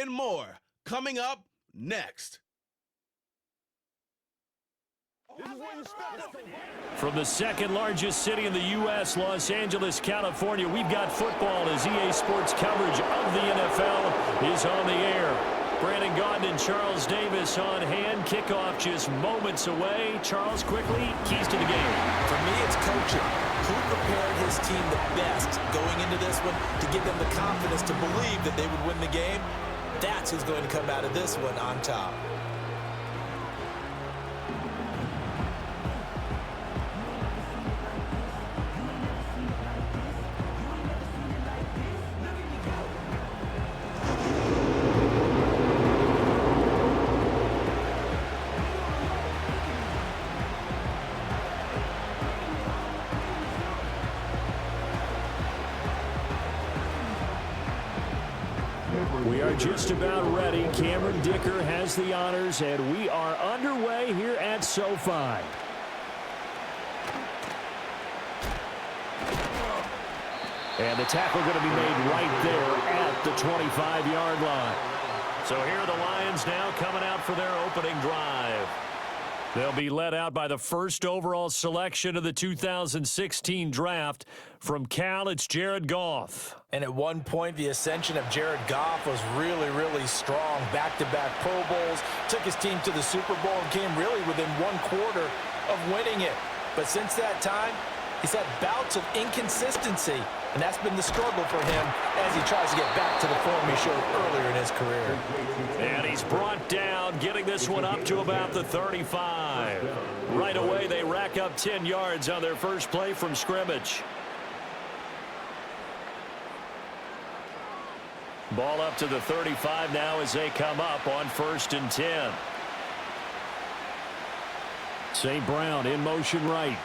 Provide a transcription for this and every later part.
and more coming up next. From the second largest city in the U.S., Los Angeles, California, we've got football as EA Sports coverage of the NFL is on the air. Brandon Gaudin and Charles Davis on hand. Kickoff just moments away. Charles, quickly, keys to the game. For me, it's coaching. Who prepared his team the best going into this one to give them the confidence to believe that they would win the game? That's who's going to come out of this one on top. We are just about ready. Cameron Dicker has the honors, and we are underway here at SoFi. And the tackle going to be made right there at the 25-yard line. So here are the Lions now coming out for their opening drive. They'll be led out by the first overall selection of the 2016 draft. From Cal, it's Jared Goff. And at one point, the ascension of Jared Goff was really, really strong. Back-to-back Pro Bowls, took his team to the Super Bowl and came really within one quarter of winning it. But since that time, he's had bouts of inconsistency, and that's been the struggle for him as he tries to get back to the form he showed earlier in his career. And he's brought down, getting this one up to about the 35. Right away, they rack up 10 yards on their first play from scrimmage. Ball up to the 35 now as they come up on 1st and 10. St. Brown in motion right.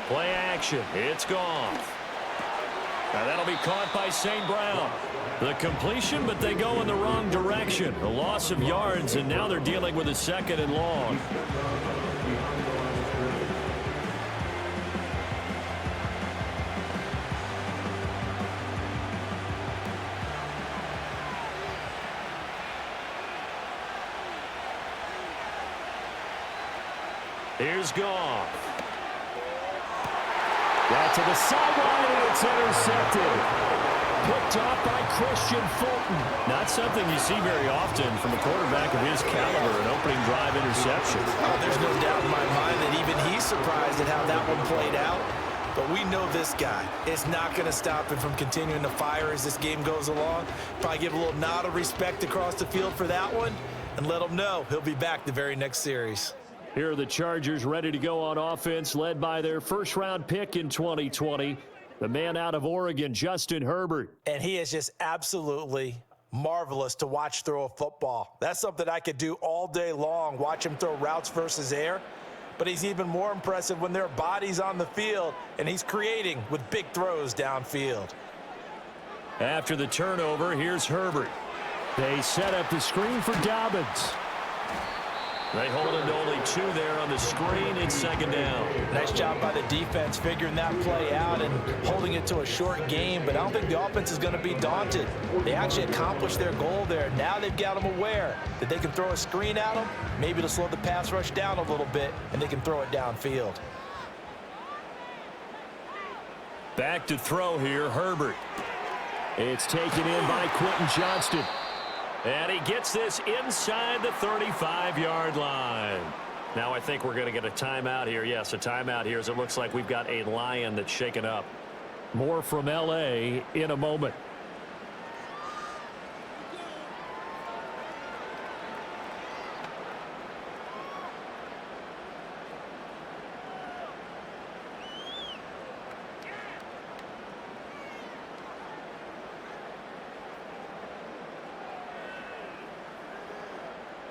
Play action. It's gone. Now that'll be caught by St. Brown. The completion, but they go in the wrong direction. A loss of yards, and now they're dealing with a 2nd and long. Here's Goff. Got to the sideline, and it's intercepted. Picked off by Christian Fulton. Not something you see very often from a quarterback of his caliber, an opening drive interception. Oh, there's no doubt in my mind that even he's surprised at how that one played out. But we know this guy is not going to stop him from continuing to fire as this game goes along. Probably give a little nod of respect across the field for that one and let him know he'll be back the very next series. Here are the Chargers ready to go on offense, led by their first-round pick in 2020, the man out of Oregon, Justin Herbert. And he is just absolutely marvelous to watch throw a football. That's something I could do all day long, watch him throw routes versus air. But he's even more impressive when there are bodies on the field, and he's creating with big throws downfield. After the turnover, here's Herbert. They set up the screen for Dobbins. They hold him to only 2 there on the screen. It's 2nd down. Nice job by the defense figuring that play out and holding it to a short game, but I don't think the offense is going to be daunted. They actually accomplished their goal there. Now they've got them aware that they can throw a screen at them, maybe to slow the pass rush down a little bit, and they can throw it downfield. Back to throw here, Herbert. It's taken in by Quentin Johnston. And he gets this inside the 35-yard line. Now I think we're going to get a timeout here. Yes, a timeout here as it looks like we've got a Lion that's shaken up. More from L.A. in a moment.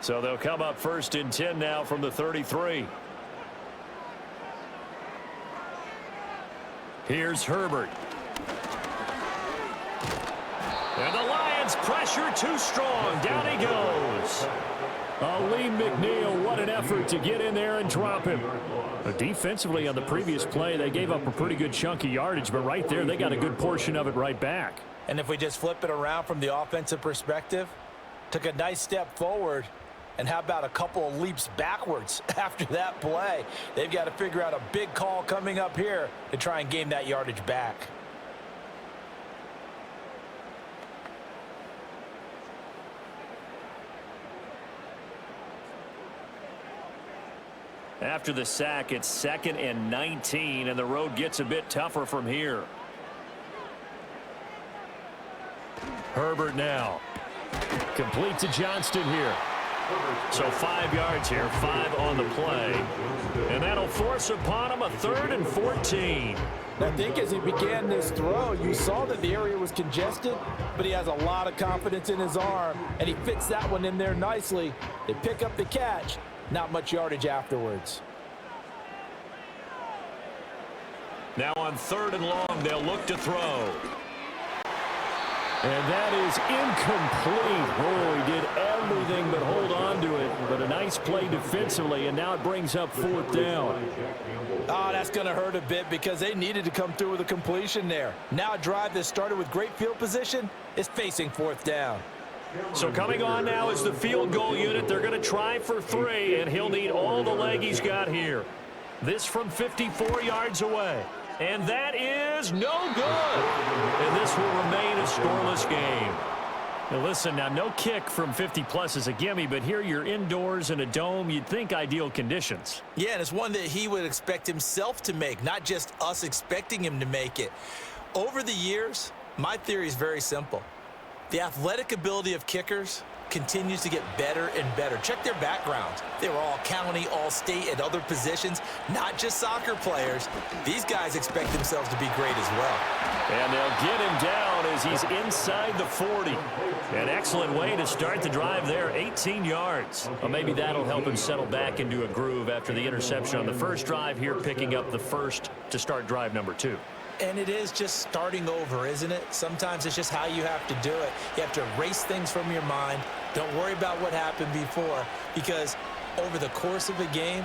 So they'll come up 1st and 10 now from the 33. Here's Herbert. And the Lions pressure too strong. Down he goes. Aleem McNeil, what an effort to get in there and drop him. Defensively on the previous play, they gave up a pretty good chunk of yardage, but right there they got a good portion of it right back. And if we just flip it around from the offensive perspective, took a nice step forward, and how about a couple of leaps backwards after that play? They've got to figure out a big call coming up here to try and gain that yardage back. After the sack, it's 2nd and 19, and the road gets a bit tougher from here. Herbert now. Complete to Johnston here. So 5 yards here, 5 on the play. And that'll force upon him a 3rd and 14. I think as he began this throw, you saw that the area was congested, but he has a lot of confidence in his arm, and he fits that one in there nicely. They pick up the catch. Not much yardage afterwards. Now on 3rd and long, they'll look to throw. And that is incomplete. Oh, he did everything but hold on to it. But a nice play defensively, and now it brings up 4th down. Oh, that's going to hurt a bit because they needed to come through with a completion there. Now a drive that started with great field position is facing 4th down. So coming on now is the field goal unit. They're going to try for 3, and he'll need all the leg he's got here. This from 54 yards away. And that is no good. And this will remain a scoreless game. Now listen, now no kick from 50-plus is a gimme, but here you're indoors in a dome. You'd think ideal conditions. Yeah, and it's one that he would expect himself to make, not just us expecting him to make it. Over the years, my theory is very simple. The athletic ability of kickers continues to get better and better. Check their backgrounds. They were all county, all state, at other positions, not just soccer players. These guys expect themselves to be great as well. And they'll get him down as he's inside the 40. An excellent way to start the drive there, 18 yards. Well, maybe that'll help him settle back into a groove after the interception on the first drive here, picking up the first to start drive number 2. And it is just starting over, isn't it? Sometimes it's just how you have to do it. You have to erase things from your mind. Don't worry about what happened before, because over the course of a game,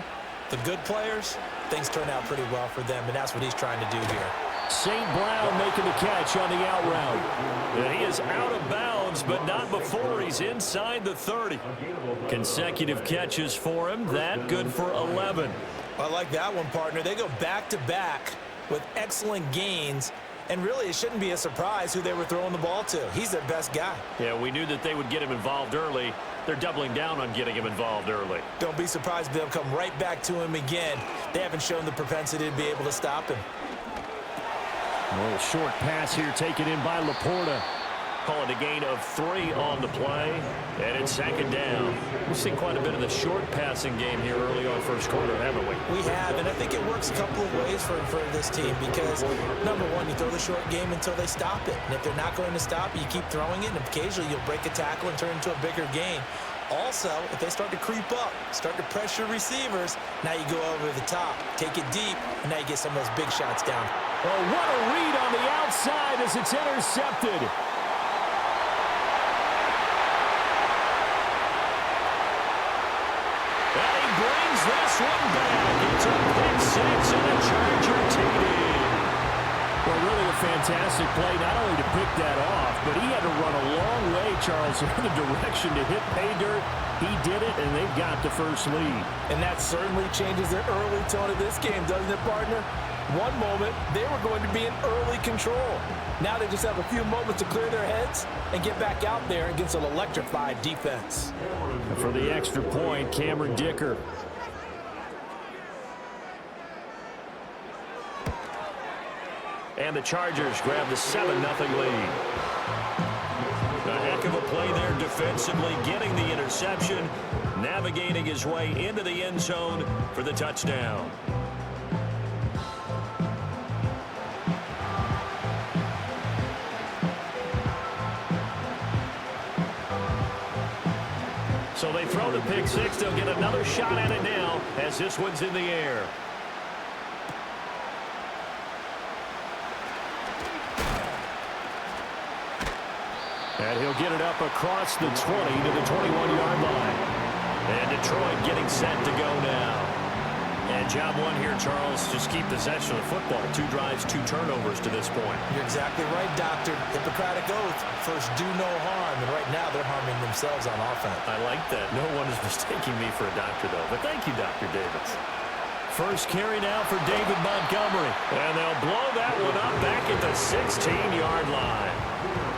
the good players, things turn out pretty well for them, and that's what he's trying to do here. St. Brown making the catch on the out route. And he is out of bounds, but not before he's inside the 30. Consecutive catches for him. That good for 11. I like that one, partner. They go back-to-back with excellent gains, and really it shouldn't be a surprise who they were throwing the ball to. He's their best guy. Yeah, we knew that they would get him involved early. They're doubling down on getting him involved early. Don't be surprised if they'll come right back to him again. They haven't shown the propensity to be able to stop him. A little short pass here taken in by Laporta. Call it a gain of 3 on the play, and it's 2nd down. We've seen quite a bit of the short passing game here early on first quarter, haven't we? We have, and I think it works a couple of ways for this team because, number one, you throw the short game until they stop it. And if they're not going to stop it, you keep throwing it, and occasionally you'll break a tackle and turn it into a bigger gain. Also, if they start to creep up, start to pressure receivers, now you go over the top, take it deep, and now you get some of those big shots down. Oh, what a read on the outside as it's intercepted. This one back. It's a pick 6 and a Charger TD. Well, really a fantastic play, not only to pick that off, but he had to run a long way, Charles, in the direction to hit pay dirt. He did it, and they've got the first lead. And that certainly changes the early tone of this game, doesn't it, partner? One moment, they were going to be in early control. Now they just have a few moments to clear their heads and get back out there against an electrified defense. For the extra point, Cameron Dicker. And the Chargers grab the 7-0 lead. A heck of a play there defensively, getting the interception, navigating his way into the end zone for the touchdown. So they throw the pick 6. They'll get another shot at it now as this one's in the air. And he'll get it up across the 20 to the 21-yard line. And Detroit getting set to go now. And job one here, Charles, just keep possession of the football. 2 drives, 2 turnovers to this point. You're exactly right, Doctor. Hippocratic oath. First, do no harm. And right now, they're harming themselves on offense. I like that. No one is mistaking me for a doctor, though. But thank you, Dr. Davis. First carry now for David Montgomery. And they'll blow that one up back at the 16-yard line.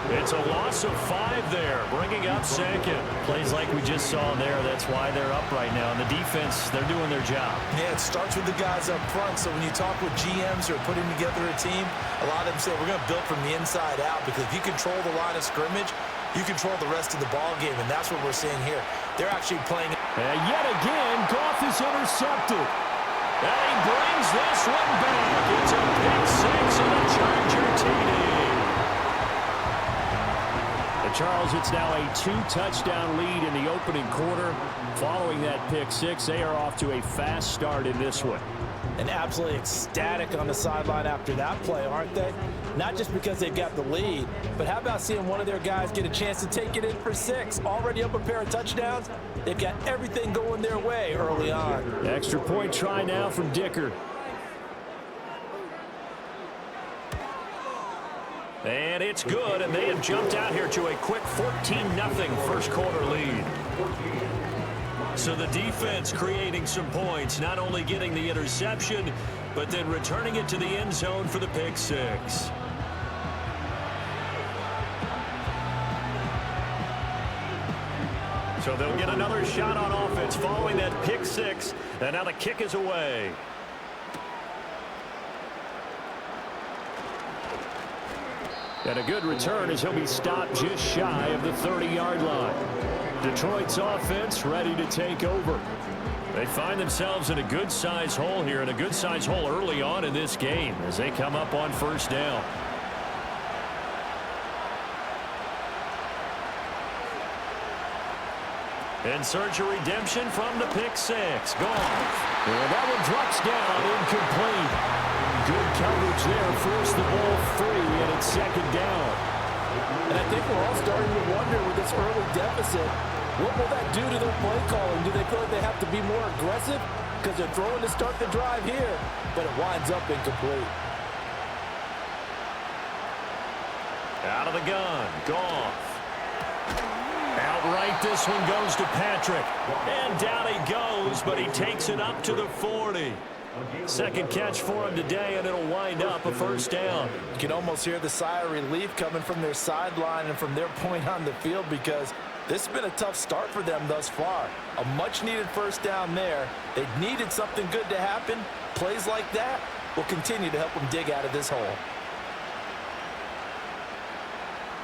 It's a loss of 5 there, bringing up second. Plays like we just saw there, that's why they're up right now. And the defense, they're doing their job. Yeah, it starts with the guys up front. So when you talk with GMs who are putting together a team, a lot of them say we're going to build from the inside out, because if you control the line of scrimmage, you control the rest of the ball game, and that's what we're seeing here. They're actually playing. And yet again, Goff is intercepted. And he brings this one back. It's a pick 6 and a Charger TD. Charles, it's now a 2-touchdown lead in the opening quarter. Following that pick 6, they are off to a fast start in this one. And absolutely ecstatic on the sideline after that play, aren't they? Not just because they've got the lead, but how about seeing one of their guys get a chance to take it in for 6? Already up a pair of touchdowns. They've got everything going their way early on. Extra point try now from Dicker. And it's good, and they have jumped out here to a quick 14-0 first quarter lead. So the defense creating some points, not only getting the interception, but then returning it to the end zone for the pick 6. So they'll get another shot on offense following that pick 6, and now the kick is away. And a good return as he'll be stopped just shy of the 30-yard line. Detroit's offense ready to take over. They find themselves in a good-sized hole here, and a good-sized hole early on in this game as they come up on first down. In search of redemption from the pick 6. Gone. And that one drops down, incomplete. Good coverage there, forced the ball free, and it's second down. And I think we're all starting to wonder with this early deficit, what will that do to their play calling? Do they feel like they have to be more aggressive? Because they're throwing to start the drive here, but it winds up incomplete. Out of the gun, Goff. Outright, this one goes to Patrick. And down he goes, but he takes it up to the 40. Second catch for him today, and it'll wind up a first down. You can almost hear the sigh of relief coming from their sideline and from their point on the field, because this has been a tough start for them thus far. A much-needed first down there. They needed something good to happen. Plays like that will continue to help them dig out of this hole.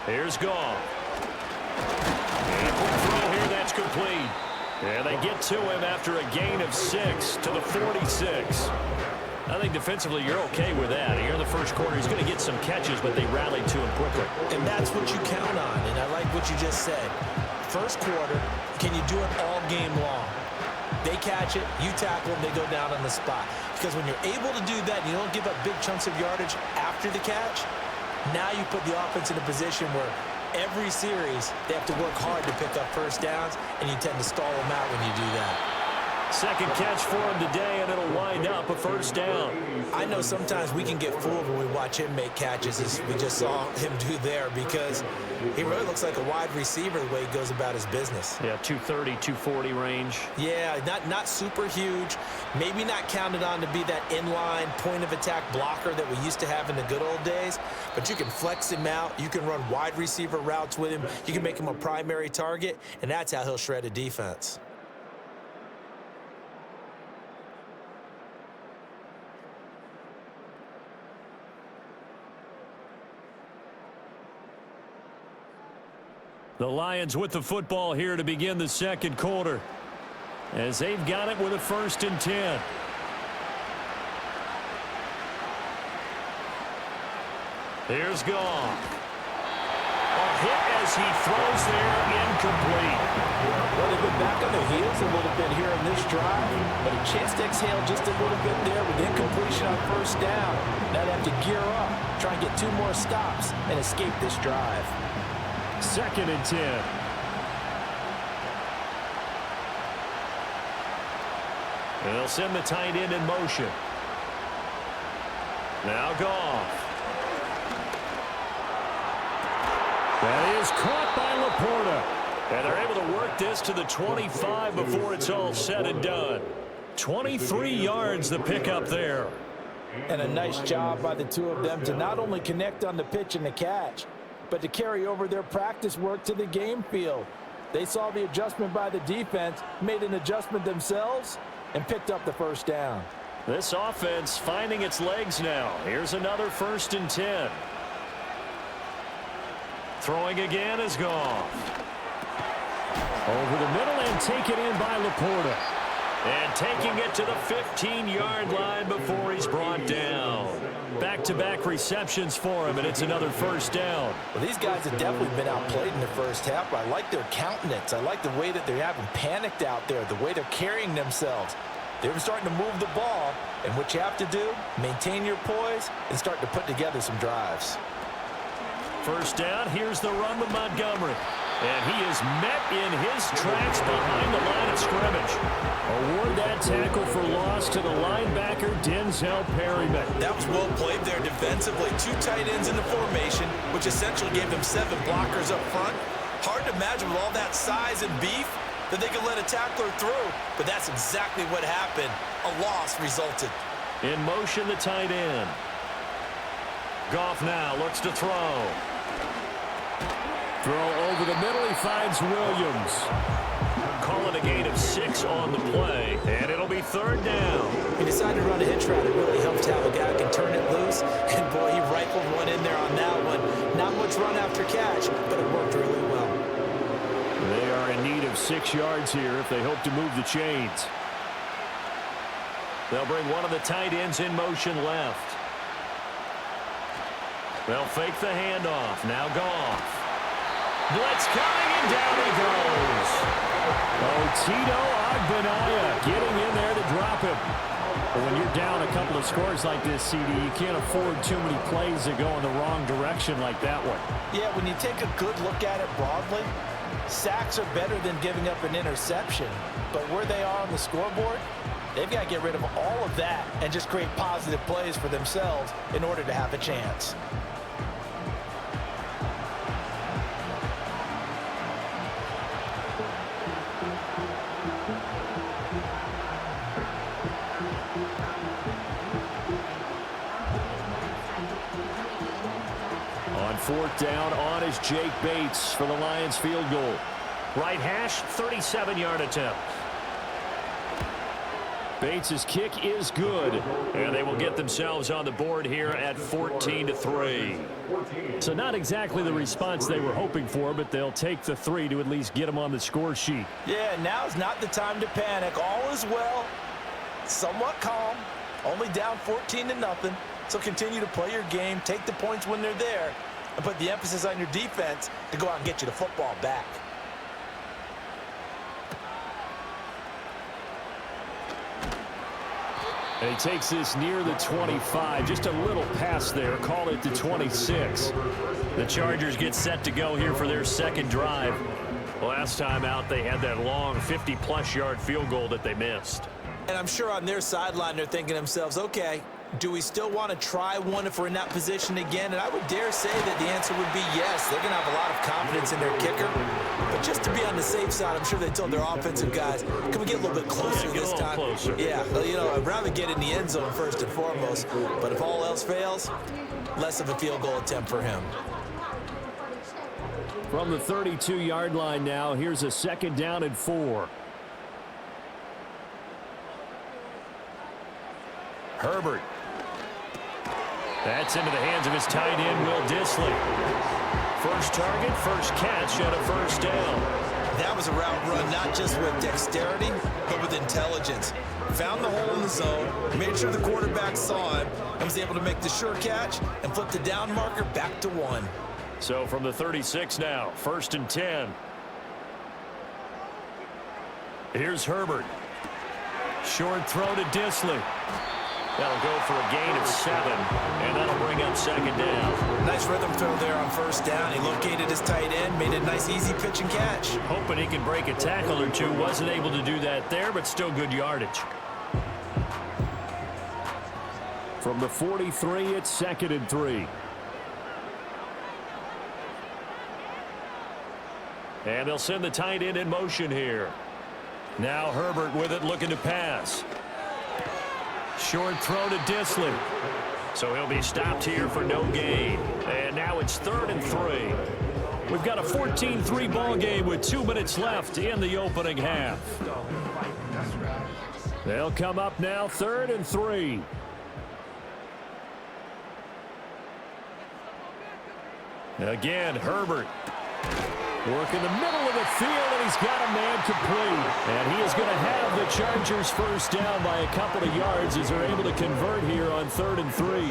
Here's Goff. And a quick throw here, that's complete. And they get to him after a gain of 6 to the 46. I think defensively you're okay with that. Here in the first quarter, he's going to get some catches, but they rallied to him quickly. And that's what you count on, and I like what you just said. First quarter, can you do it all game long? They catch it, you tackle them, they go down on the spot. Because when you're able to do that and you don't give up big chunks of yardage after the catch, now you put the offense in a position where every series, they have to work hard to pick up first downs, and you tend to stall them out when you do that. Second catch for him today, and it'll wind up a first down. I know sometimes we can get fooled when we watch him make catches, as we just saw him do there, because he really looks like a wide receiver the way he goes about his business. Yeah, 230, 240 range. Yeah, not super huge. Maybe not counted on to be that inline point-of-attack blocker that we used to have in the good old days, but you can flex him out. You can run wide receiver routes with him. You can make him a primary target, and that's how he'll shred a defense. The Lions with the football here to begin the second quarter, as they've got it with a 1st and 10. Here's Goff. A hit as he throws there, incomplete. Well, they've been back on their heels a little bit here in this drive, but a chance to exhale just a little bit there with incompletion on first down. Now they have to gear up, try and get 2 more stops, and escape this drive. 2nd and 10. And they'll send the tight end in motion. Now Goff. That is caught by Laporta. And they're able to work this to the 25 before it's all said and done. 23 yards the pickup there. And a nice job by the two of them to not only connect on the pitch and the catch, but to carry over their practice work to the game field. They saw the adjustment by the defense, made an adjustment themselves, and picked up the first down. This offense finding its legs now. Here's another 1st and 10. Throwing again is Goff. Over the middle and taken in by Laporta. And taking it to the 15-yard line before he's brought down. Back-to-back receptions for him, and it's another 1st down. Well, these guys have definitely been outplayed in the first half. I like their countenance. I like the way that they haven't panicked out there, the way they're carrying themselves. They're starting to move the ball, and what you have to do, maintain your poise and start to put together some drives. 1st down, here's the run with Montgomery. And he is met in his tracks behind the line of scrimmage. Award that tackle for loss to the linebacker, Denzel Perryman. That was well played there defensively. 2 tight ends in the formation, which essentially gave them 7 blockers up front. Hard to imagine with all that size and beef that they could let a tackler through, but that's exactly what happened. A loss resulted. In motion, the tight end. Goff now looks to throw. Throw over the middle, he finds Williams. Call it a gain of 6 on the play, and it'll be 3rd down. He decided to run a hitch route. It really helps to have a guy who can turn it loose, and boy, he rifled one in there on that one. Not much run after catch, but it worked really well. They are in need of 6 yards here if they hope to move the chains. They'll bring one of the tight ends in motion left. They'll fake the handoff. Now Goff. Blitz coming, and down he goes. Tito Agbenaya getting in there to drop him. But when you're down a couple of scores like this, CD, you can't afford too many plays that go in the wrong direction like that one. Yeah, when you take a good look at it broadly, sacks are better than giving up an interception. But where they are on the scoreboard, they've got to get rid of all of that and just create positive plays for themselves in order to have a chance. On 4th down, on is Jake Bates for the Lions field goal. Right hash, 37-yard attempt. Bates' kick is good, and they will get themselves on the board here at 14-3. So not exactly the response they were hoping for, but they'll take the 3 to at least get them on the score sheet. Yeah, now's not the time to panic. All is well, somewhat calm, only down 14-0. So continue to play your game, take the points when they're there, and put the emphasis on your defense to go out and get you the football back. And he takes this near the 25. Just a little pass there. Call it the 26. The Chargers get set to go here for their 2nd drive. Last time out, they had that long 50-plus yard field goal that they missed. And I'm sure on their sideline, they're thinking to themselves, okay, do we still want to try one if we're in that position again? And I would dare say that the answer would be yes. They're going to have a lot of confidence in their kicker. But just to be on the safe side, I'm sure they told their offensive guys, can we get a little bit closer this time? Closer. Yeah, well, you know, I'd rather get in the end zone first and foremost. But if all else fails, less of a field goal attempt for him. From the 32-yard line now, here's a 2nd down and 4. Herbert. That's into the hands of his tight end, Will Dissly. First target, first catch, and a 1st down. That was a route run, not just with dexterity, but with intelligence. Found the hole in the zone, made sure the quarterback saw him, and was able to make the sure catch and flip the down marker back to 1. So from the 36 now, 1st and 10. Here's Herbert. Short throw to Dissly. That'll go for a gain of 7, and that'll bring up 2nd down. Nice rhythm throw there on 1st down. He located his tight end, made a nice easy pitch and catch. Hoping he can break a tackle or two. Wasn't able to do that there, but still good yardage. From the 43, it's 2nd and 3. And they'll send the tight end in motion here. Now Herbert with it, looking to pass. Short throw to Disley. So he'll be stopped here for no gain. And now it's 3rd and 3. We've got a 14-3 ball game with 2 minutes left in the opening half. They'll come up now, 3rd and 3. Again, Herbert. Work in the middle of the field, and he's got a man complete. And he is going to have the Chargers first down by a couple of yards as they're able to convert here on 3rd and 3.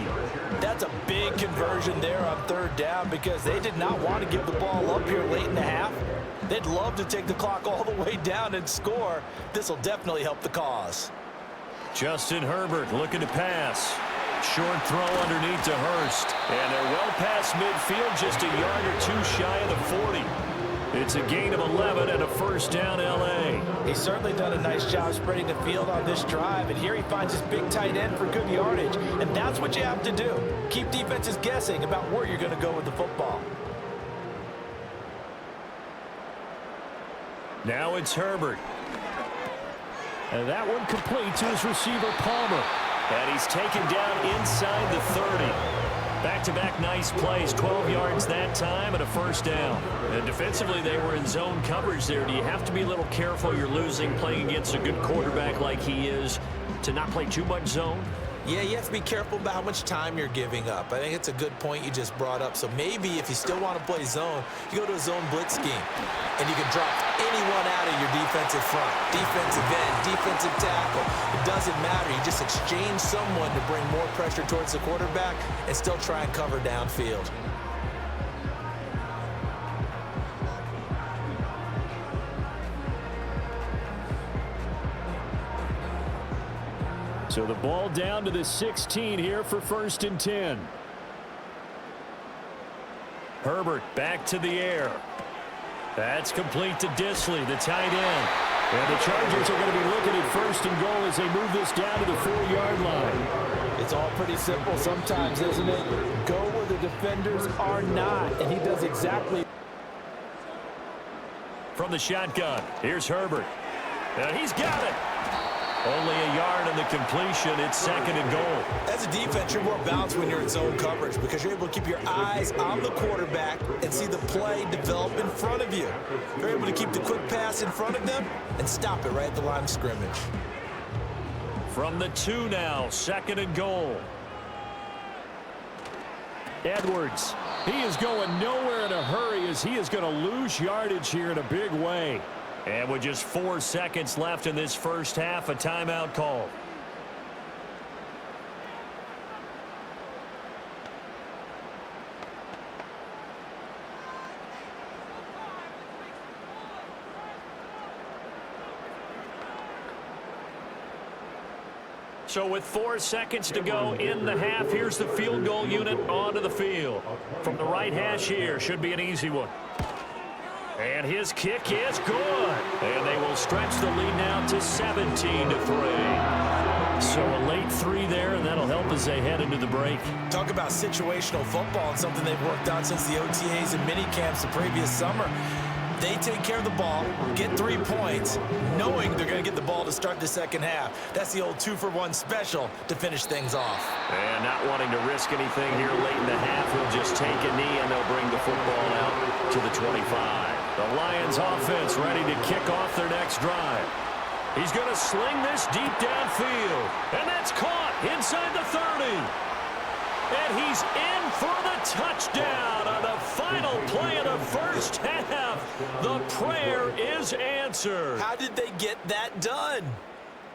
That's a big conversion there on 3rd down because they did not want to give the ball up here late in the half. They'd love to take the clock all the way down and score. This will definitely help the cause. Justin Herbert looking to pass. Short throw underneath to Hurst. And they're well past midfield, just a yard or two shy of the 40. It's a gain of 11 and a first down L.A. He's certainly done a nice job spreading the field on this drive, and here he finds his big tight end for good yardage, and that's what you have to do. Keep defenses guessing about where you're going to go with the football. Now it's Herbert. And that one complete to his receiver, Palmer. And he's taken down inside the 30. Back-to-back nice plays, 12 yards that time and a first down. And defensively, they were in zone coverage there. Do you have to be a little careful you're losing playing against a good quarterback like he is to not play too much zone? Yeah, you have to be careful about how much time you're giving up. I think it's a good point you just brought up. So maybe if you still want to play zone, you go to a zone blitz scheme. And you can drop anyone out of your defensive front. Defensive end, defensive tackle. It doesn't matter. You just exchange someone to bring more pressure towards the quarterback and still try and cover downfield. So the ball down to the 16 here for 1st and 10. Herbert back to the air. That's complete to Disley, the tight end. And the Chargers are going to be looking at 1st and goal as they move this down to the 4-yard line. It's all pretty simple sometimes, isn't it? Go where the defenders are not, and he does exactly. From the shotgun, here's Herbert. And he's got it. Only a yard on the completion. It's 2nd and goal. As a defense, you're more balanced when you're in zone coverage because you're able to keep your eyes on the quarterback and see the play develop in front of you. You're able to keep the quick pass in front of them and stop it right at the line of scrimmage. From the 2 now, 2nd and goal. Edwards. He is going nowhere in a hurry as he is going to lose yardage here in a big way. And with just 4 seconds left in this first half, a timeout call. So with 4 seconds to go in the half, here's the field goal unit onto the field. From the right hash here, should be an easy one. And his kick is good. And they will stretch the lead now to 17-3. So a late 3 there, and that'll help as they head into the break. Talk about situational football and something they've worked on since the OTAs and mini camps the previous summer. They take care of the ball, get 3 points, knowing they're going to get the ball to start the second half. That's the old 2-for-1 special to finish things off. And not wanting to risk anything here late in the half, he'll just take a knee and they'll bring the football out to the 25. The Lions offense ready to kick off their next drive. He's going to sling this deep downfield. And that's caught inside the 30. And he's in for the touchdown on the final play of the first half. The prayer is answered. How did they get that done?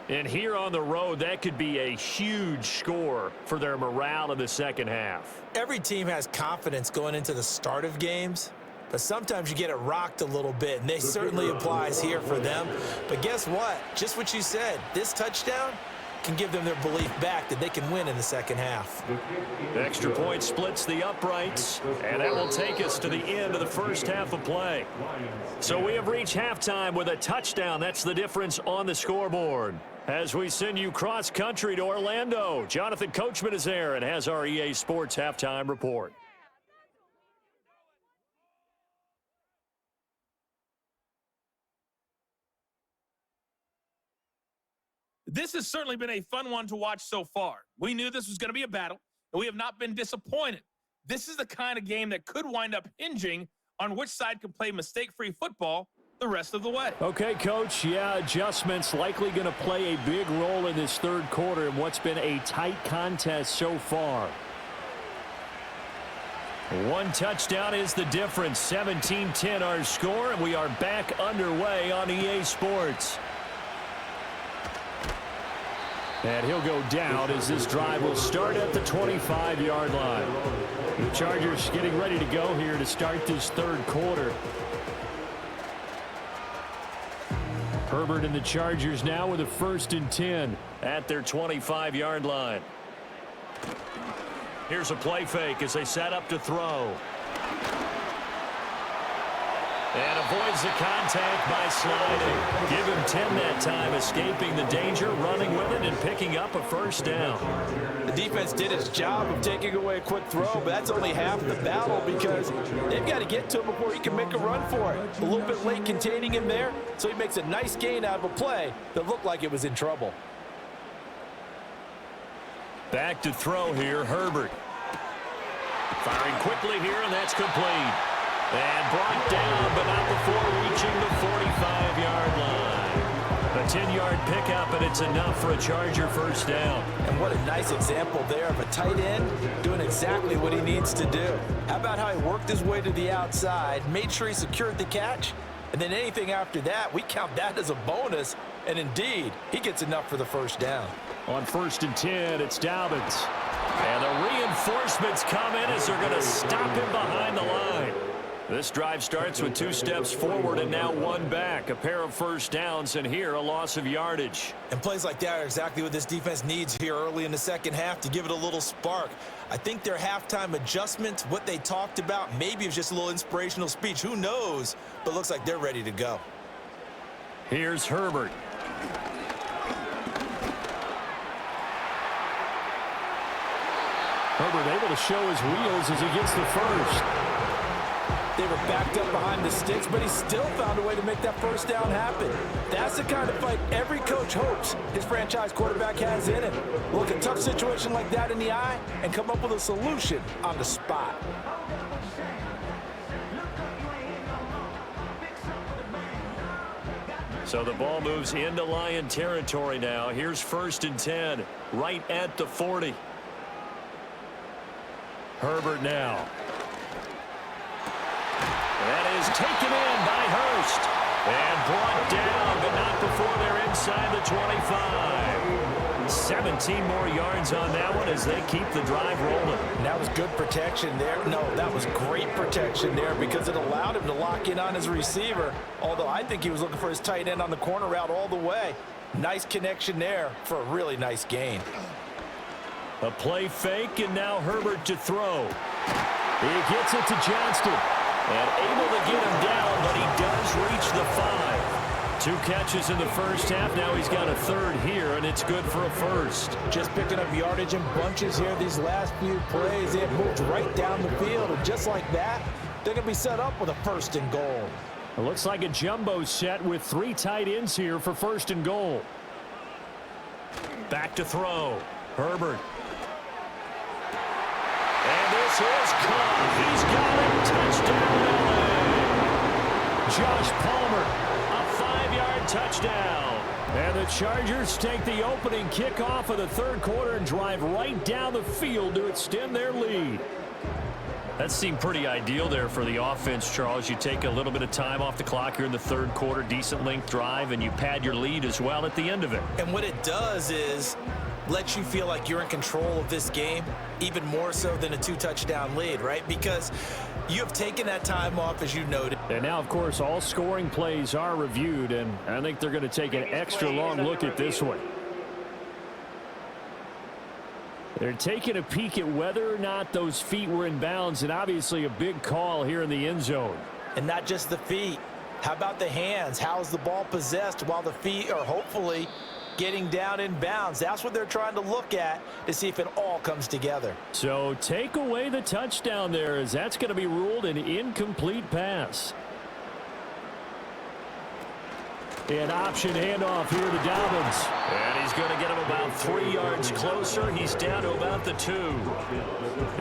And here on the road, that could be a huge score for their morale in the second half. Every team has confidence going into the start of games, but sometimes you get it rocked a little bit, and they certainly applies here for them. But guess what? Just what you said, this touchdown, can give them their belief back that they can win in the second half. The extra point splits the uprights, and that will take us to the end of the first half of play. So we have reached halftime with a touchdown. That's the difference on the scoreboard. As we send you cross-country to Orlando, Jonathan Coachman is there and has our EA Sports halftime report. This has certainly been a fun one to watch so far. We knew this was going to be a battle, and we have not been disappointed. This is the kind of game that could wind up hinging on which side can play mistake-free football the rest of the way. Okay, Coach, yeah, adjustments likely going to play a big role in this third quarter in what's been a tight contest so far. One touchdown is the difference. 17-10 our score, and we are back underway on EA Sports. And he'll go down as this drive will start at the 25-yard line. The Chargers getting ready to go here to start this third quarter. Herbert and the Chargers now with a 1st and 10 at their 25-yard line. Here's a play fake as they set up to throw. And avoids the contact by sliding. Give him 10 that time, escaping the danger, running with it, and picking up a first down. The defense did its job of taking away a quick throw, but that's only half the battle because they've got to get to him before he can make a run for it. A little bit late containing him there, so he makes a nice gain out of a play that looked like it was in trouble. Back to throw here, Herbert. Firing quickly here, and that's complete. And brought down, but not before reaching the 45-yard line. A 10-yard pickup, and it's enough for a Charger first down. And what a nice example there of a tight end doing exactly what he needs to do. How about how he worked his way to the outside, made sure he secured the catch, and then anything after that, we count that as a bonus. And indeed, he gets enough for the first down. On 1st and 10, it's Dobbins. And the reinforcements come in as they're going to stop him behind the line. This drive starts with 2 steps forward and now 1 back. A pair of first downs, and here a loss of yardage. And plays like that are exactly what this defense needs here early in the second half to give it a little spark. I think their halftime adjustments, what they talked about, maybe it was just a little inspirational speech. Who knows? But it looks like they're ready to go. Here's Herbert. Herbert able to show his wheels as he gets the first. They were backed up behind the sticks, but he still found a way to make that first down happen. That's the kind of fight every coach hopes his franchise quarterback has in him. Look, a tough situation like that in the eye and come up with a solution on the spot. So the ball moves into Lion territory now. Here's 1st and 10, right at the 40. Herbert now. That is taken in by Hurst. And brought down, but not before they're inside the 25. 17 more yards on that one as they keep the drive rolling. And that was good protection there. No, that was great protection there because it allowed him to lock in on his receiver. Although I think he was looking for his tight end on the corner route all the way. Nice connection there for a really nice gain. A play fake, and now Herbert to throw. He gets it to Johnston. And able to get him down, but he does reach the 5. 2 catches in the first half. Now he's got a 3rd here, and it's good for a first. Just picking up yardage in bunches here these last few plays. They have moved right down the field, and just like that, they're going to be set up with a 1st and goal. It looks like a jumbo set with 3 tight ends here for 1st and goal. Back to throw. Herbert. And this is caught. He's got it. Touchdown, LA. Josh Palmer, a 5-yard touchdown. And the Chargers take the opening kickoff of the third quarter and drive right down the field to extend their lead. That seemed pretty ideal there for the offense, Charles. You take a little bit of time off the clock here in the third quarter, decent length drive, and you pad your lead as well at the end of it. And what it does is lets you feel like you're in control of this game, even more so than a 2-touchdown lead, right? Because you have taken that time off, as you noted. And now, of course, all scoring plays are reviewed, and I think they're going to take an extra long look at this one. They're taking a peek at whether or not those feet were in bounds, and obviously a big call here in the end zone. And not just the feet. How about the hands? How's the ball possessed while the feet are hopefully getting down in bounds? That's what they're trying to look at to see if it all comes together. So take away the touchdown there, as that's going to be ruled an incomplete pass. An option handoff here to Dobbins. And he's going to get him about 3 yards closer. He's down to about the 2.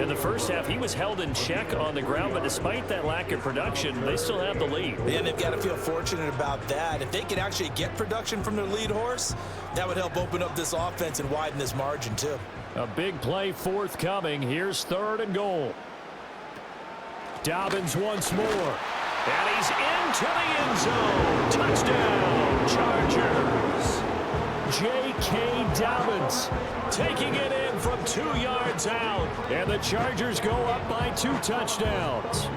In the first half, he was held in check on the ground, but despite that lack of production, they still have the lead. And they've got to feel fortunate about that. If they could actually get production from their lead horse, that would help open up this offense and widen this margin too. A big play forthcoming. Here's 3rd and goal. Dobbins once more. And he's into the end zone. Touchdown, Chargers. J.K. Dobbins taking it in from 2 yards out. And the Chargers go up by 2 touchdowns.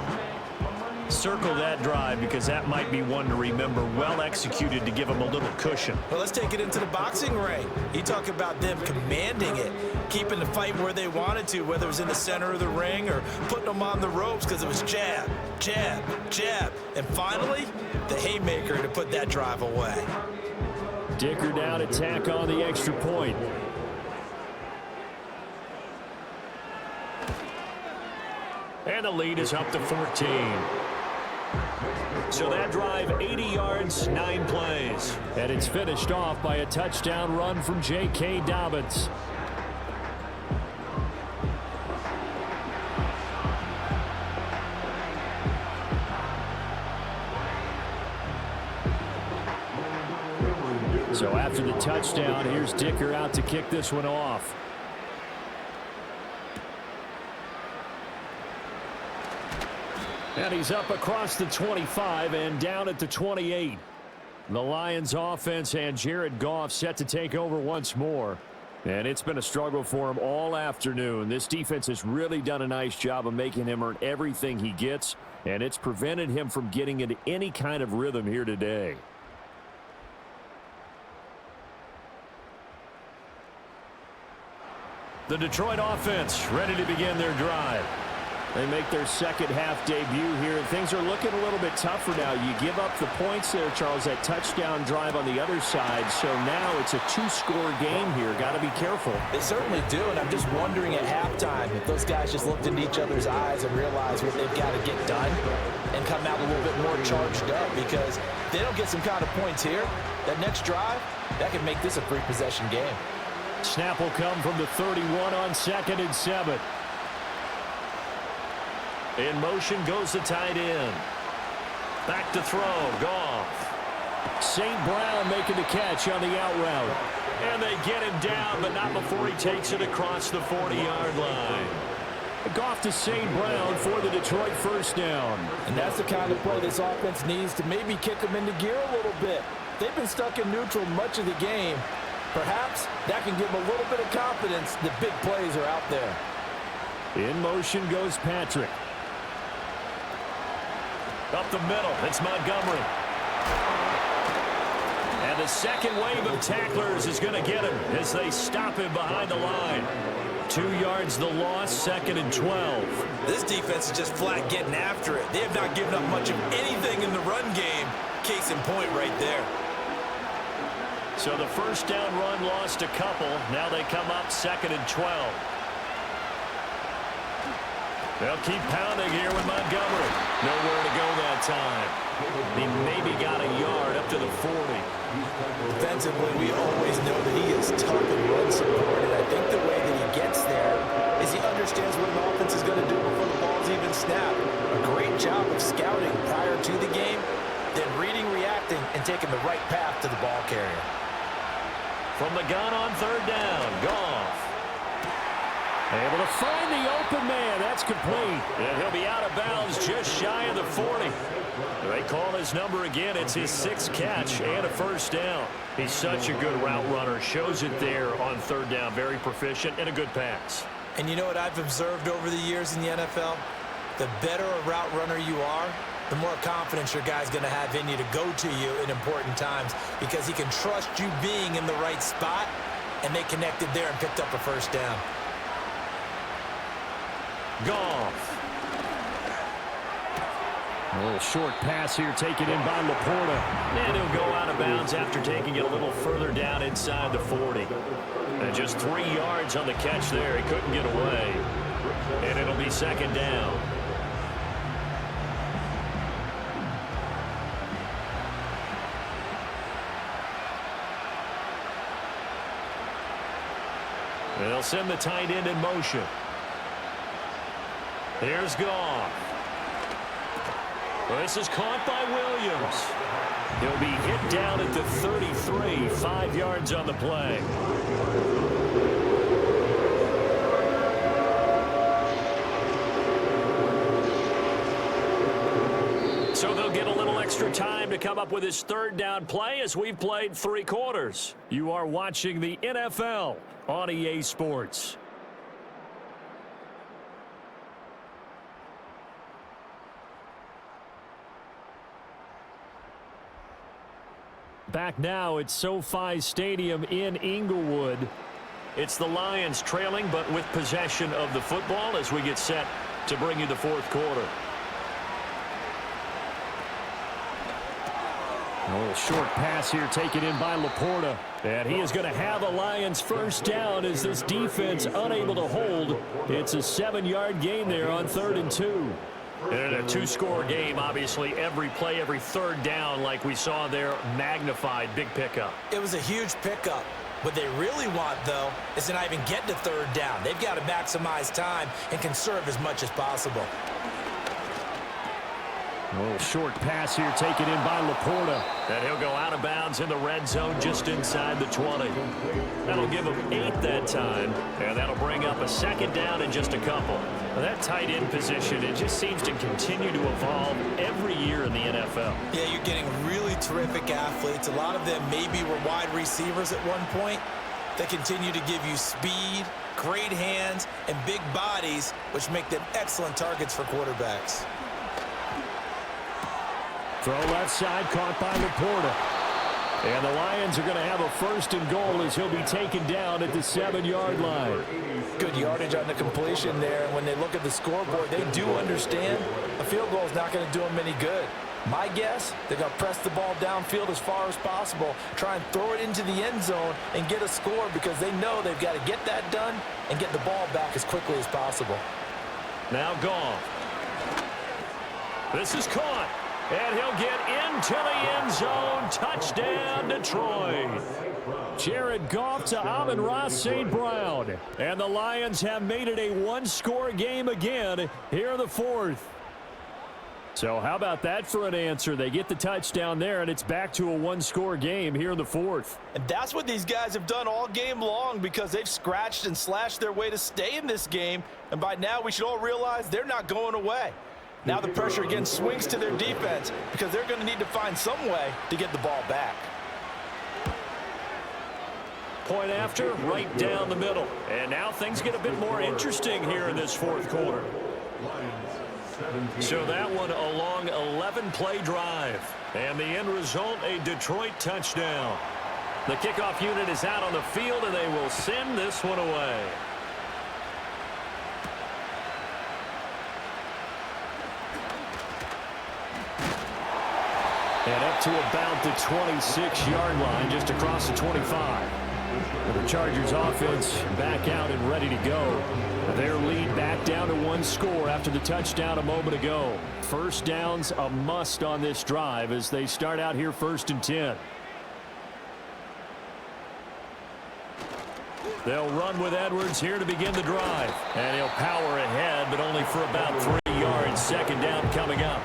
Circle that drive because that might be one to remember. Well executed to give them a little cushion. Well, let's take it into the boxing ring. You talk about them commanding it, keeping the fight where they wanted to, whether it was in the center of the ring or putting them on the ropes because it was jab, jab, jab. And finally, the haymaker to put that drive away. Dicker down, attack on the extra point. And the lead is up to 14. So that drive, 80 yards, 9 plays. And it's finished off by a touchdown run from J.K. Dobbins. So after the touchdown, here's Dicker out to kick this one off. And he's up across the 25 and down at the 28. The Lions offense and Jared Goff set to take over once more. And it's been a struggle for him all afternoon. This defense has really done a nice job of making him earn everything he gets, and it's prevented him from getting into any kind of rhythm here today. The Detroit offense ready to begin their drive. They make their second half debut here, and things are looking a little bit tougher now. You give up the points there, Charles, that touchdown drive on the other side. So now it's a 2-score game here. Got to be careful. They certainly do, and I'm just wondering at halftime if those guys just looked into each other's eyes and realized what they've got to get done and come out a little bit more charged up, because if they don't get some kind of points here, that next drive, that could make this a 3-possession game. Snap will come from the 31 on 2nd and 7. In motion goes the tight end. Back to throw. Goff. St. Brown making the catch on the out route. And they get him down, but not before he takes it across the 40-yard line. Goff to St. Brown for the Detroit first down. And that's the kind of play this offense needs to maybe kick them into gear a little bit. They've been stuck in neutral much of the game. Perhaps that can give them a little bit of confidence that big plays are out there. In motion goes Patrick. Up the middle, it's Montgomery. And the second wave of tacklers is going to get him as they stop him behind the line. 2 yards the loss, 2nd and 12. This defense is just flat getting after it. They have not given up much of anything in the run game. Case in point right there. So the first down run lost a couple. Now they come up 2nd and 12. They'll keep pounding here with Montgomery. Nowhere to go that time. He maybe got a yard up to the 40. Defensively, we always know that he is tough and run supported. I think the way that he gets there is he understands what an offense is going to do before the ball's even snapped. A great job of scouting prior to the game, then reading, reacting, and taking the right path to the ball carrier. From the gun on 3rd down, Goff. Able to find the open man. That's complete. And he'll be out of bounds just shy of the 40. They call his number again. It's his 6th catch and a first down. He's such a good route runner. Shows it there on 3rd down. Very proficient and a good pass. And you know what I've observed over the years in the NFL? The better a route runner you are, the more confidence your guy's going to have in you to go to you in important times, because he can trust you being in the right spot, and they connected there and picked up a first down. Goff. A little short pass here taken in by Laporta. And he'll go out of bounds after taking it a little further down inside the 40. And just 3 yards on the catch there. He couldn't get away. And it'll be second down. They'll send the tight end in motion. Here's Goff. This is caught by Williams. He'll be hit down at the 33, 5 yards on the play. So they'll get a little extra time to come up with his third down play as we've played 3 quarters. You are watching the NFL on EA Sports. Back now at SoFi Stadium in Inglewood. It's the Lions trailing, but with possession of the football as we get set to bring you the fourth quarter. A little short pass here taken in by Laporta. And he is going to have a Lions first down as this defense unable to hold. It's a 7-yard gain there on 3rd and 2. And a 2-score game, obviously, every play, every third down, like we saw there, magnified, big pickup. It was a huge pickup. What they really want, though, is to not even get to 3rd down. They've got to maximize time and conserve as much as possible. A little short pass here taken in by Laporta. And he'll go out of bounds in the red zone just inside the 20. That'll give him 8 that time. And that'll bring up a second down in just a couple. Now that tight end position, it just seems to continue to evolve every year in the NFL. Yeah, you're getting really terrific athletes. A lot of them maybe were wide receivers at one point. They continue to give you speed, great hands, and big bodies, which make them excellent targets for quarterbacks. Throw left side, caught by Laporta. And the Lions are going to have a 1st and goal as he'll be taken down at the 7-yard line. Good yardage on the completion there. And when they look at the scoreboard, they do understand a field goal is not going to do them any good. My guess, they're going to press the ball downfield as far as possible, try and throw it into the end zone and get a score because they know they've got to get that done and get the ball back as quickly as possible. Now Goff. This is caught. And he'll get into the end zone. Touchdown, Detroit. Jared Goff to Amon-Ra St. Brown. And the Lions have made it a 1-score game again here in the 4th. So how about that for an answer? They get the touchdown there, and it's back to a 1-score game here in the 4th. And that's what these guys have done all game long because they've scratched and slashed their way to stay in this game. And by now, we should all realize they're not going away. Now the pressure again swings to their defense because they're going to need to find some way to get the ball back. Point after, right down the middle. And now things get a bit more interesting here in this 4th quarter. So that one a long 11-play drive. And the end result, a Detroit touchdown. The kickoff unit is out on the field, and they will send this one away. And up to about the 26-yard line, just across the 25. The Chargers offense back out and ready to go. Their lead back down to 1 score after the touchdown a moment ago. First downs a must on this drive as they start out here 1st and 10. They'll run with Edwards here to begin the drive. And he'll power ahead, but only for about 3 yards. Second down coming up.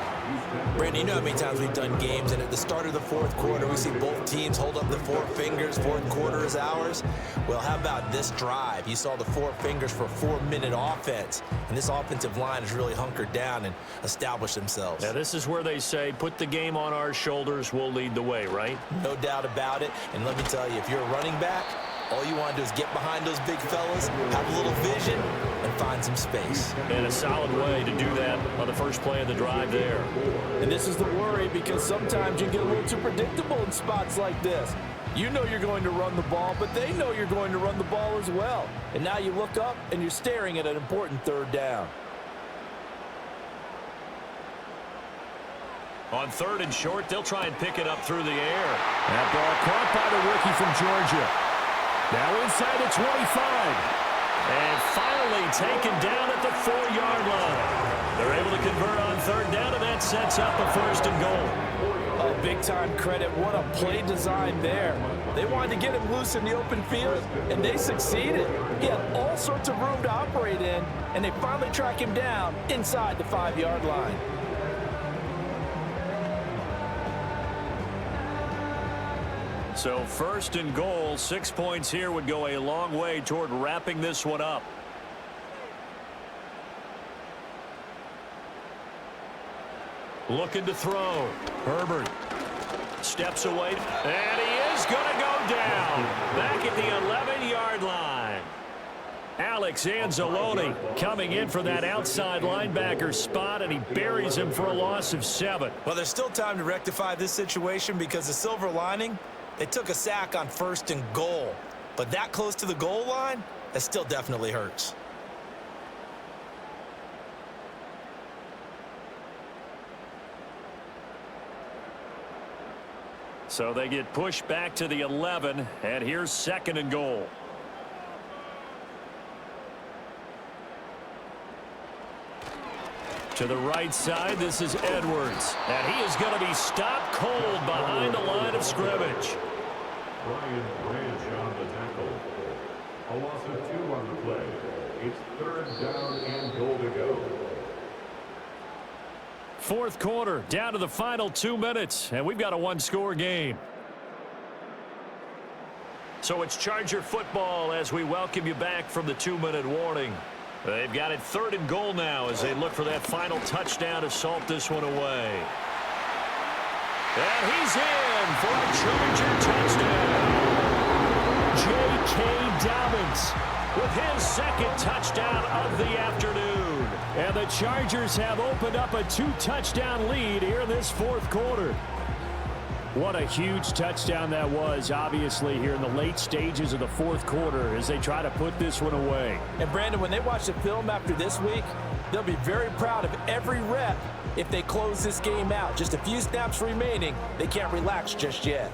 Brandon, you know how many times we've done games, and at the start of the 4th quarter, we see both teams hold up the 4 fingers, 4th quarter is ours. Well, how about this drive? You saw the 4 fingers for a 4-minute offense, and this offensive line has really hunkered down and established themselves. Now, this is where they say, put the game on our shoulders, we'll lead the way, right? No doubt about it, and let me tell you, if you're a running back, all you want to do is get behind those big fellas, have a little vision, and find some space. And a solid way to do that on the first play of the drive there. And this is the worry because sometimes you get a little too predictable in spots like this. You know you're going to run the ball, but they know you're going to run the ball as well. And now you look up and you're staring at an important 3rd down. On 3rd and short, they'll try and pick it up through the air. That ball caught by the rookie from Georgia. Now inside the 25. And finally taken down at the 4-yard line. They're able to convert on 3rd down, and that sets up a 1st and goal. Oh, big-time credit. What a play design there. They wanted to get him loose in the open field, and they succeeded. He had all sorts of room to operate in, and they finally track him down inside the 5-yard line. So 1st and goal, 6 points here would go a long way toward wrapping this one up. Looking to throw. Herbert steps away, and he is going to go down. Back at the 11-yard line. Alex Anzalone coming in for that outside linebacker spot, and he buries him for a loss of 7. Well, there's still time to rectify this situation because the silver lining, they took a sack on 1st and goal. But that close to the goal line, that still definitely hurts. So they get pushed back to the 11, and here's 2nd and goal. To the right side, this is Edwards. And he is going to be stopped cold behind the line of scrimmage. Brian Branch on the tackle. A loss of 2 on the play. It's 3rd down and goal to go. 4th quarter, down to the final 2 minutes, and we've got a 1-score game. So it's Charger football as we welcome you back from the 2-minute warning. They've got it 3rd and goal now as they look for that final touchdown to salt this one away. And he's in for a Charger touchdown. J.K. Dobbins with his 2nd touchdown of the afternoon. And the Chargers have opened up a 2-touchdown lead here in this 4th quarter. What a huge touchdown that was, obviously, here in the late stages of the 4th quarter as they try to put this one away. And, Brandon, when they watch the film after this week, they'll be very proud of every rep if they close this game out. Just a few snaps remaining. They can't relax just yet.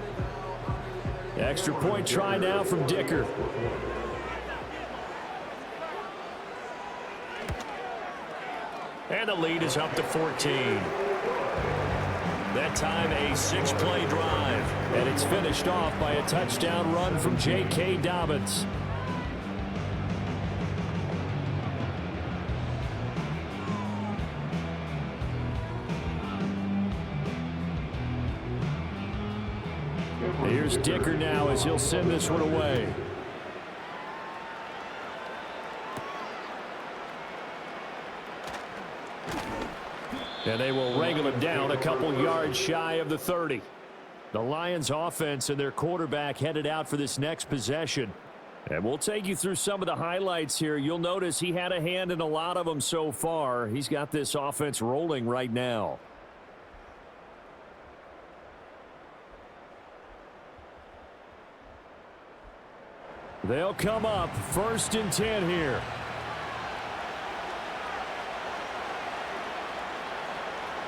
Extra point try now from Dicker. And the lead is up to 14. That time a 6-play drive. And it's finished off by a touchdown run from J.K. Dobbins. Here's Dicker now as he'll send this one away. And they will wrangle him down a couple yards shy of the 30. The Lions offense and their quarterback headed out for this next possession. And we'll take you through some of the highlights here. You'll notice he had a hand in a lot of them so far. He's got this offense rolling right now. They'll come up 1st and 10 here.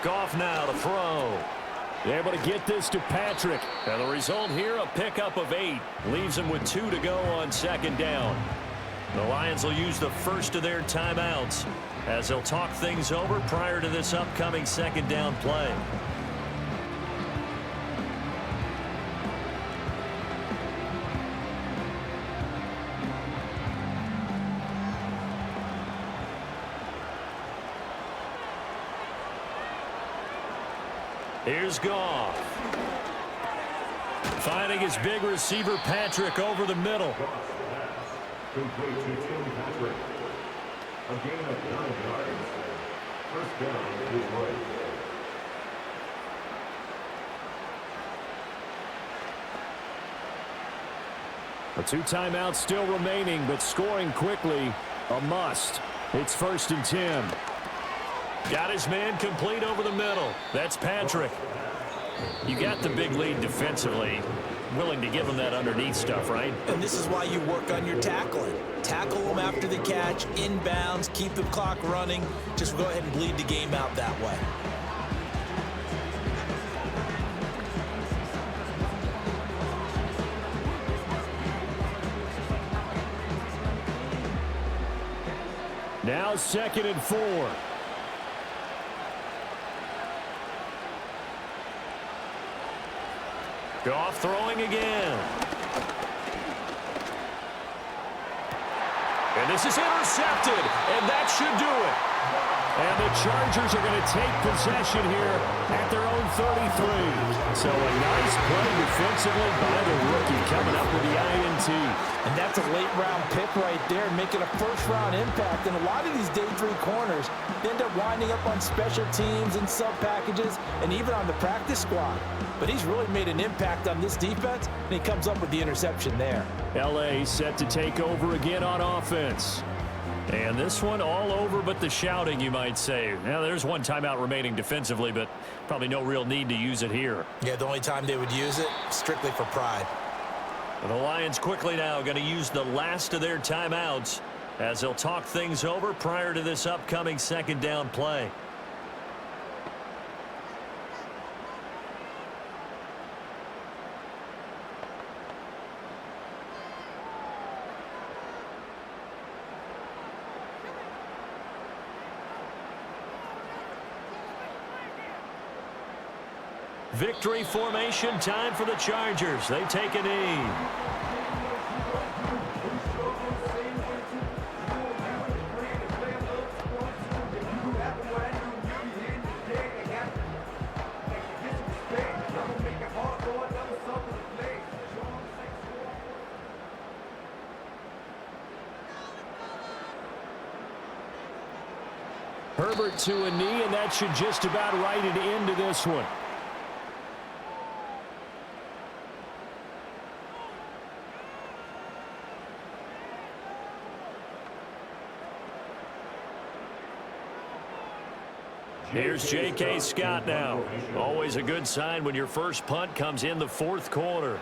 Goff now to throw. They're able to get this to Patrick. And the result here, a pickup of 8. Leaves them with 2 to go on 2nd down. The Lions will use the first of their timeouts as they'll talk things over prior to this upcoming 2nd down play. Here's Goff. Finding his big receiver, Patrick, over the middle. Complete to Tim Patrick. A gain of 9 yards. 1st down is right. A 2 timeouts still remaining, but scoring quickly, a must. It's 1st and 10. Got his man complete over the middle. That's Patrick. You got the big lead defensively. Willing to give him that underneath stuff, right? And this is why you work on your tackling. Tackle them after the catch, inbounds, keep the clock running. Just go ahead and bleed the game out that way. Now 2nd and 4. Goff throwing again. And this is intercepted, and that should do it. And the Chargers are going to take possession here at their own 33. So a nice play defensively by the rookie coming up with the INT. And that's a late-round pick right there, making a first-round impact. And a lot of these day 3 corners end up winding up on special teams and sub-packages and even on the practice squad. But he's really made an impact on this defense, and he comes up with the interception there. L.A. set to take over again on offense. And this one all over but the shouting, you might say. Now, there's one timeout remaining defensively, but probably no real need to use it here. Yeah, the only time they would use it, strictly for pride. And the Lions quickly now going to use the last of their timeouts as they'll talk things over prior to this upcoming 2nd down play. Victory formation time for the Chargers. They take a knee. Herbert to a knee, and that should just about write it into this one. Here's J.K. Scott now. Always a good sign when your first punt comes in the 4th quarter.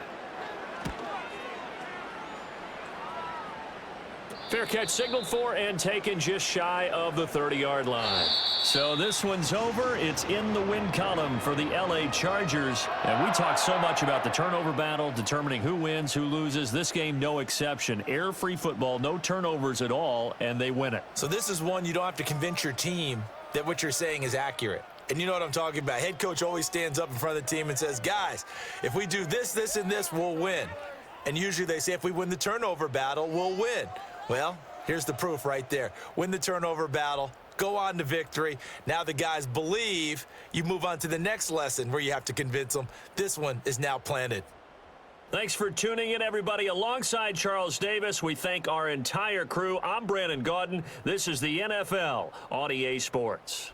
Fair catch signaled for and taken just shy of the 30-yard line. So this one's over. It's in the win column for the L.A. Chargers. And we talk so much about the turnover battle, determining who wins, who loses. This game, no exception. Air-free football, no turnovers at all, and they win it. So this is one you don't have to convince your team that what you're saying is accurate. And you know what I'm talking about. Head coach always stands up in front of the team and says, guys, if we do this, this, and this, we'll win. And usually they say if we win the turnover battle, we'll win. Well, here's the proof right there. Win the turnover battle, go on to victory. Now the guys believe. You move on to the next lesson where you have to convince them. This one is now planted. Thanks for tuning in, everybody. Alongside Charles Davis, we thank our entire crew. I'm Brandon Gaudin. This is the NFL on EA Sports.